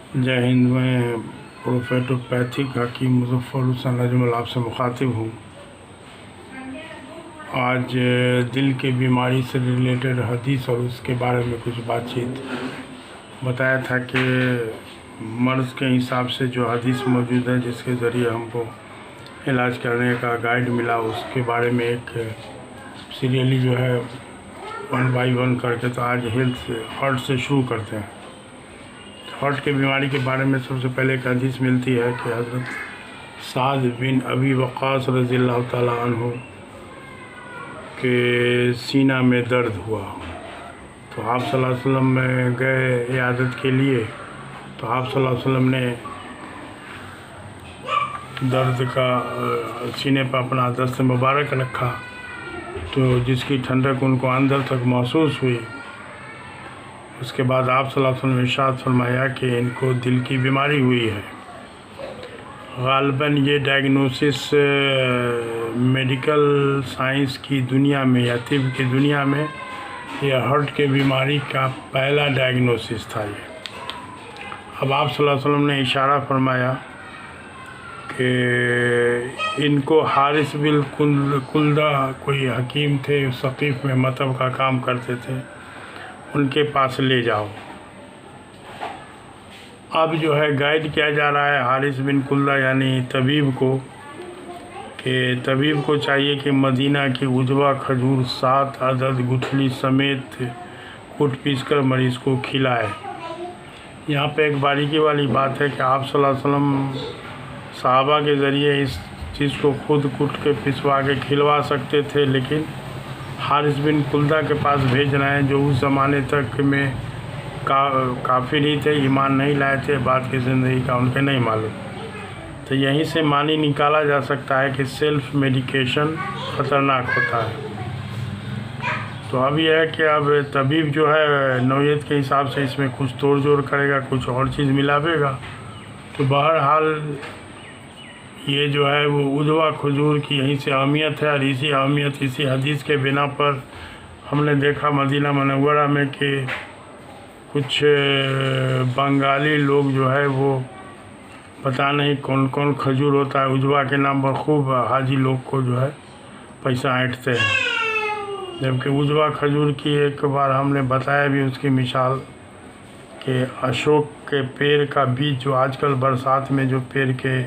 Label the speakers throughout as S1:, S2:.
S1: जय हिंद। मैं प्रोफेटोपैथिक हकीम मुज़फ़्फ़र हुसैन अजमल आपसे मुखातिब हूँ। आज दिल की बीमारी से रिलेटेड हदीस और उसके बारे में कुछ बातचीत बताया था कि मर्ज़ के हिसाब से जो हदीस मौजूद है जिसके ज़रिए हमको इलाज करने का गाइड मिला, उसके बारे में एक सीरियली जो है 1 बाय 1 करके। तो आज हार्ट से शुरू करते हैं। हार्ट की बीमारी के बारे में सबसे पहले एक हदीस मिलती है कि हज़रत साद बिन अबी वक़ास रज़ियल्लाहु ताला अन्हु के सीना में दर्द हुआ, तो आप सल्लल्लाहु अलैहि वसल्लम में गए इयादत के लिए। तो आप सल्लल्लाहु अलैहि वसल्लम ने दर्द का सीने पर अपना दस्त मुबारक रखा, तो जिसकी ठंडक उनको अंदर तक महसूस हुई। उसके बाद आप सल्लल्लाहु अलैहि वसल्लम ने इरशाद फरमाया कि इनको दिल की बीमारी हुई है। ग़ालिबन ये डायग्नोसिस मेडिकल साइंस की दुनिया में या तिब की दुनिया में ये हार्ट के बीमारी का पहला डायग्नोसिस था। ये अब आप सल्लल्लाहु अलैहि वसल्लम ने इशारा फरमाया कि इनको हारिस बिन कुल्दा कोई हकीम थे, सक़ीफ़ में मतब का काम करते थे, उनके पास ले जाओ। अब जो है गाइड किया जा रहा है हारिस बिन कुल्दा यानी तबीब को, कि तबीब को चाहिए कि मदीना की उजवा खजूर 7 अदद गुठली समेत कूट पीस कर मरीज़ को खिलाए। यहाँ पे एक बारीकी वाली बात है कि आप सल्लल्लाहु अलैहि वसल्लम सहाबा के ज़रिए इस चीज़ को खुद कूट के पिसवा के खिलवा सकते थे, लेकिन हारिस बिन कुल्दा के पास भेज रहे हैं जो उस ज़माने तक में काफ़िर ही थे, ईमान नहीं लाए थे, बाद की ज़िंदगी का उनके नहीं मालूम। तो यहीं से मानी निकाला जा सकता है कि सेल्फ मेडिकेशन ख़तरनाक होता है। तो अब यह है कि अब तबीब जो है नौयत के हिसाब से इसमें कुछ तोड़ जोड़ करेगा, कुछ और चीज़ मिलावेगा। तो बहरहाल ये जो है वो उजवा खजूर की यहीं से अहमियत है, और इसी अहमियत इसी हदीस के बिना पर हमने देखा मदीना मनव्वरा में कि कुछ बंगाली लोग जो है वो पता नहीं कौन कौन खजूर होता है उजवा के नाम पर खूब हाजी लोग को जो है पैसा ऐंठते हैं। जबकि उजवा खजूर की एक बार हमने बताया भी उसकी मिसाल कि अशोक के पेड़ का बीज जो आजकल बरसात में जो पेड़ के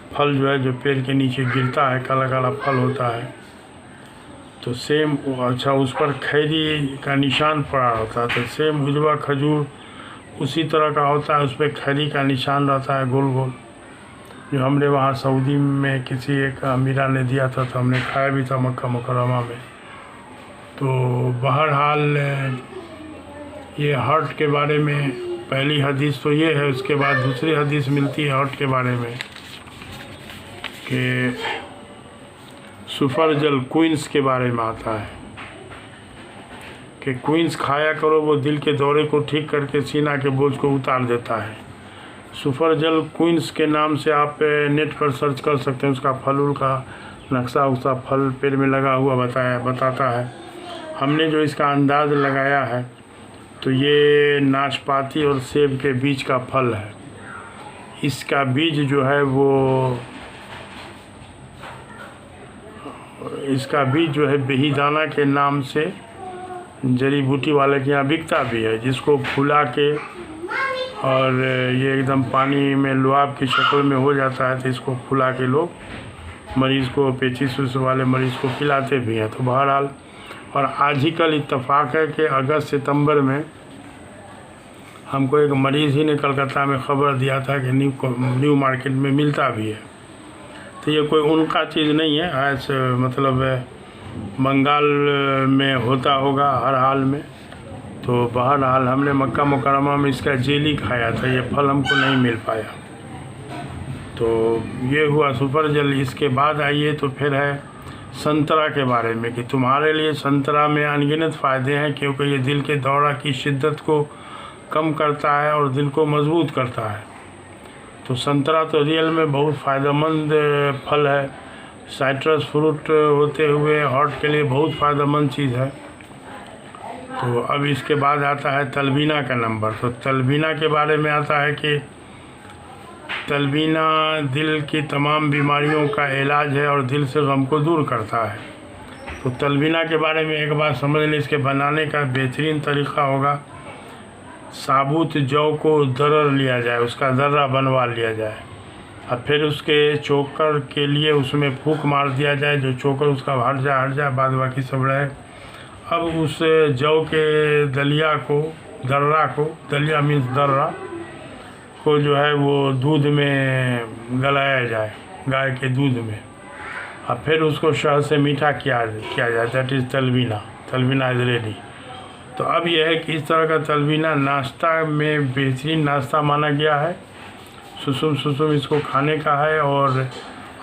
S1: फल जो है जो पेड़ के नीचे गिरता है, काला काला फल होता है, तो सेम अच्छा उस पर खैरी का निशान पड़ा होता है। तो सेम उजवा खजूर उसी तरह का होता है, उस पर खैरी का निशान रहता है गोल गोल, जो हमने वहाँ सऊदी में किसी एक अमीरा ने दिया था, तो हमने खाया भी था मक्का मुकर्रमा में। तो बहरहाल ये हार्ट के बारे में पहली हदीस तो ये है। उसके बाद दूसरी हदीस मिलती है हार्ट के बारे में कि सफरजल क्वींस के बारे में आता है कि क्वींस खाया करो, वो दिल के दौरे को ठीक करके सीना के बोझ को उतार देता है। सफरजल क्वींस के नाम से आप नेट पर सर्च कर सकते हैं। उसका फल का नक्शा उसका फल पेड़ में लगा हुआ बताता है। हमने जो इसका अंदाज़ लगाया है तो ये नाशपाती और सेब के बीच का फल है। इसका बीज जो है इसका बीज जो है बेहीदाना के नाम से जड़ी बूटी वाले के यहाँ बिकता भी है, जिसको फुला के और ये एकदम पानी में लुआब की शक्ल में हो जाता है। तो इसको फुला के लोग मरीज़ को पेचिस वाले मरीज़ को खिलाते भी हैं। तो बहरहाल और आज ही कल इत्तफाक है कि अगस्त सितंबर में हमको एक मरीज़ ही ने कलकत्ता में ख़बर दिया था कि न्यू मार्केट में मिलता भी है। तो ये कोई उनका चीज़ नहीं है, ऐसे मतलब बंगाल में होता होगा हर हाल में। तो बहरहाल हमने मक्का मुकर्रमा में इसका जेली खाया था, ये फल हमको नहीं मिल पाया। तो ये हुआ सफरजल। इसके बाद आइए तो फिर है संतरा के बारे में कि तुम्हारे लिए संतरा में अनगिनत फ़ायदे हैं, क्योंकि ये दिल के दौरा की शिद्दत को कम करता है और दिल को मजबूत करता है। तो संतरा तो रियल में बहुत फ़ायदेमंद फल है। साइट्रस फ्रूट होते हुए हार्ट के लिए बहुत फ़ायदेमंद चीज़ है। तो अब इसके बाद आता है तलबीना का नंबर। तो तलबीना के बारे में आता है कि तलबीना दिल की तमाम बीमारियों का इलाज है और दिल से गम को दूर करता है। तो तलबीना के बारे में एक बार समझ लें। इसके बनाने का बेहतरीन तरीक़ा होगा, साबुत जौ को दरर लिया जाए, उसका दर्रा बनवा लिया जाए, और फिर उसके चोकर के लिए उसमें फूंक मार दिया जाए, जो चोकर उसका हट जाए, बाद बाकी सब रहे। अब उस जौ के दलिया को, दलिया मीन्स दर्रा को जो है वो दूध में गलाया जाए, गाय के दूध में, और फिर उसको शहद से मीठा किया जाए। दैट इज़ तलबीना इज़ रेडी। तो अब यह है कि इस तरह का तलबीना नाश्ता में बेहतरीन नाश्ता माना गया है। सुसुम इसको खाने का है। और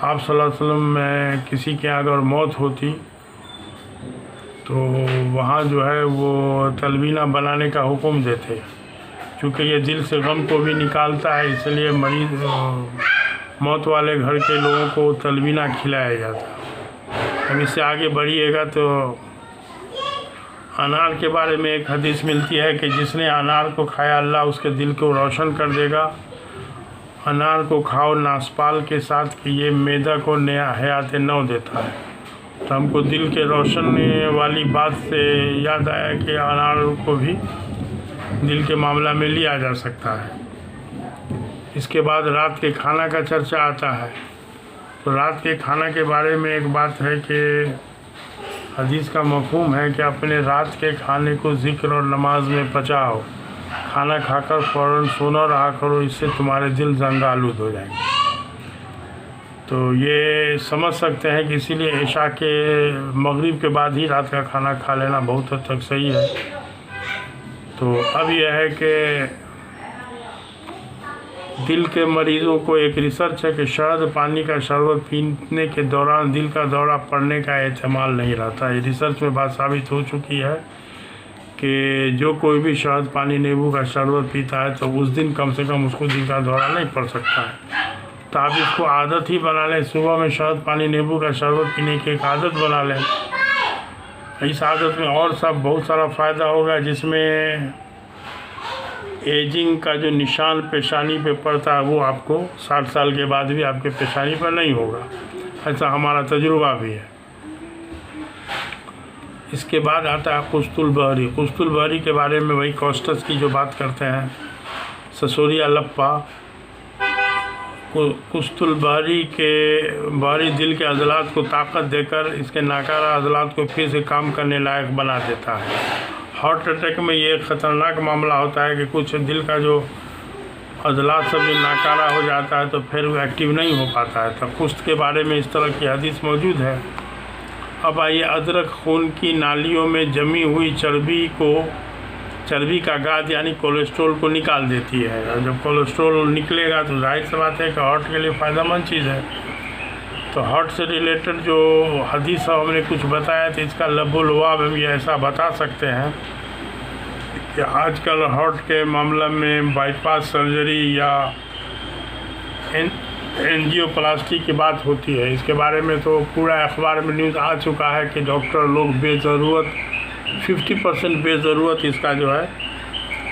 S1: आप सल्लल्लाहु अलैहि वसल्लम में किसी के अगर मौत होती तो वहाँ जो है वो तलबीना बनाने का हुक्म देते, क्योंकि ये दिल से गम को भी निकालता है, इसलिए मरीज मौत वाले घर के लोगों को तलबीना खिलाया जाता है। अब इससे आगे बढ़िएगा तो अनार के बारे में एक हदीस मिलती है कि जिसने अनार को खाया अल्लाह उसके दिल को रोशन कर देगा। अनार को खाओ नासपाल के साथ कि ये मैदा को नया हयात नौ देता है। तो हमको दिल के रोशन वाली बात से याद आया कि अनार को भी दिल के मामला में लिया जा सकता है। इसके बाद रात के खाना का चर्चा आता है। तो रात के खाना के बारे में एक बात है कि हदीस का मफ़हूम है कि अपने रात के खाने को ज़िक्र और नमाज में पचाओ। खाना खाकर फ़ौरन सोना रहा करो, इससे तुम्हारे दिल जंगालूद हो जाएंगे। तो ये समझ सकते हैं कि इसीलिए इशा के मगरिब के बाद ही रात का खाना खा लेना बहुत हद तक सही है। तो अब यह है कि दिल के मरीज़ों को एक रिसर्च है कि शहद पानी का शरबत पीने के दौरान दिल का दौरा पड़ने का एहतमाल नहीं रहता है। रिसर्च में बात साबित हो चुकी है कि जो कोई भी शहद पानी नींबू का शरबत पीता है तो उस दिन कम से कम उसको दिल का दौरा नहीं पड़ सकता है। तो आप इसको आदत ही बना लें, सुबह में शहद पानी नींबू का शरबत पीने की एक आदत बना लें। इस आदत में और सब बहुत सारा फ़ायदा होगा, जिसमें एजिंग का जो निशान पेशानी पे पड़ता है वो आपको 60 साल के बाद भी आपके पेशानी पर नहीं होगा। ऐसा हमारा तजुर्बा भी है। इसके बाद आता है कुस्तुल बहरी के बारे में वही कॉस्टस की जो बात करते हैं, ससोरिया लप्पा। कुस्तुल बहरी दिल के अज़लात को ताकत देकर इसके नाकारा अज़लात को फिर से काम करने लायक बना देता है। हार्ट अटैक में ये ख़तरनाक मामला होता है कि कुछ दिल का जो अज़लात सब जो नाकारा हो जाता है तो फिर वो एक्टिव नहीं हो पाता है। तो कुश्त के बारे में इस तरह की हदीस मौजूद है। अब आइए, अदरक खून की नालियों में जमी हुई चर्बी का गाद यानी कोलेस्ट्रॉल को निकाल देती है। और जब कोलेस्ट्रॉल निकलेगा तो जाहिर सी बात है कि हार्ट के लिए फ़ायदेमंद चीज़ है। तो हार्ट से रिलेटेड जो हदीस हमने कुछ बताया तो इसका लबुलवाब हम ये ऐसा बता सकते हैं कि आजकल हार्ट के मामला में बाईपास सर्जरी या एंजियोप्लास्टी की बात होती है। इसके बारे में तो पूरा अखबार में न्यूज़ आ चुका है कि डॉक्टर लोग बेज़रूरत 50% बेज़रूरत इसका जो है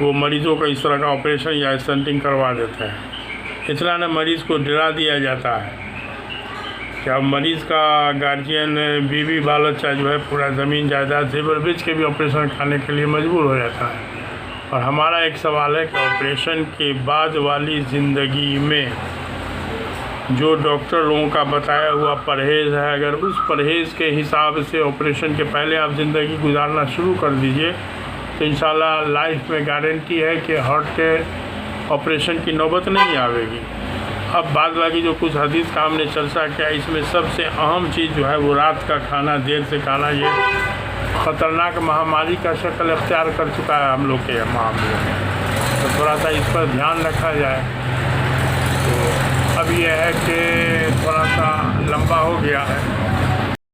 S1: वो मरीज़ों का इस तरह का ऑपरेशन या स्टंटिंग करवा देते हैं। इतना न मरीज़ को डरा दिया जाता है कि अब मरीज़ का गार्जियन बीवी बाल बच्चा जो है पूरा ज़मीन जायदाद जेवर बेच के भी ऑपरेशन खाने के लिए मजबूर हो जाता है। और हमारा एक सवाल है कि ऑपरेशन के बाद वाली ज़िंदगी में जो डॉक्टर लोगों का बताया हुआ परहेज़ है, अगर उस परहेज़ के हिसाब से ऑपरेशन के पहले आप ज़िंदगी गुजारना शुरू कर दीजिए तो इंशाल्लाह लाइफ में गारंटी है कि हार्ट के ऑपरेशन की नौबत नहीं आवेगी। अब बाद बाकी जो कुछ हदीस का हमने चर्चा किया, इसमें सबसे अहम चीज़ जो है वो रात का खाना, देर से खाना। ये ख़तरनाक महामारी का शक्ल अख्तियार कर चुका है हम लोग के मामले में, तो थोड़ा सा इस पर ध्यान रखा जाए। तो अब यह है कि थोड़ा सा लंबा हो गया है।